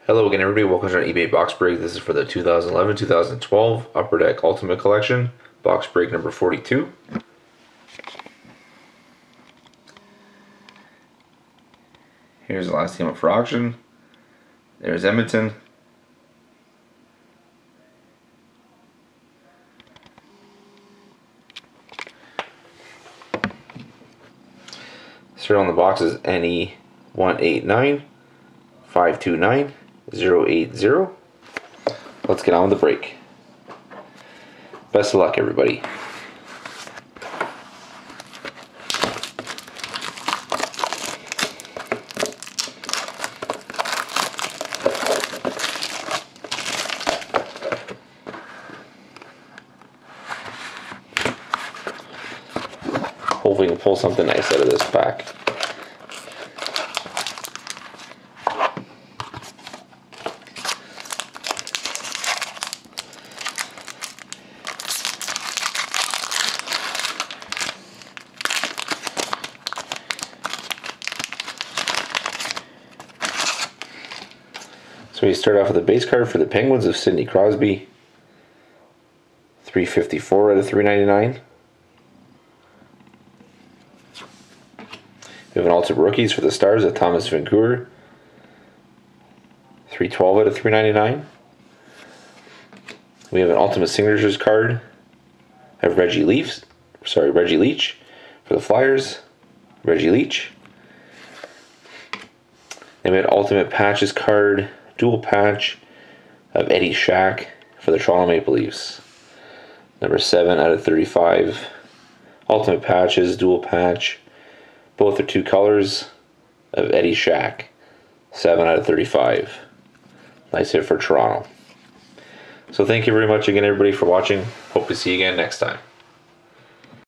Hello again, everybody. Welcome to our eBay box break. This is for the 2011-2012 Upper Deck Ultimate Collection, box break number 42. Here's the last team up for auction. There's Edmonton. Serial on the box is NE189 529 080. Let's get on with the break. Best of luck, everybody. Hopefully we can pull something nice out of this pack. So we start off with a base card for the Penguins of Sidney Crosby. 354 out of 399. We have an Ultimate Rookies for the Stars of Thomas Vancouver. 312 out of 399. We have an Ultimate Signatures card of Reggie Leach for the Flyers. Reggie Leach. Then we have an Ultimate Patches card, dual patch of Eddie Shack for the Toronto Maple Leafs. Number 7 out of 35. Ultimate Patches, dual patch. Both are two colors of Eddie Shack. 7 out of 35. Nice hit for Toronto. So thank you very much again, everybody, for watching. Hope to see you again next time.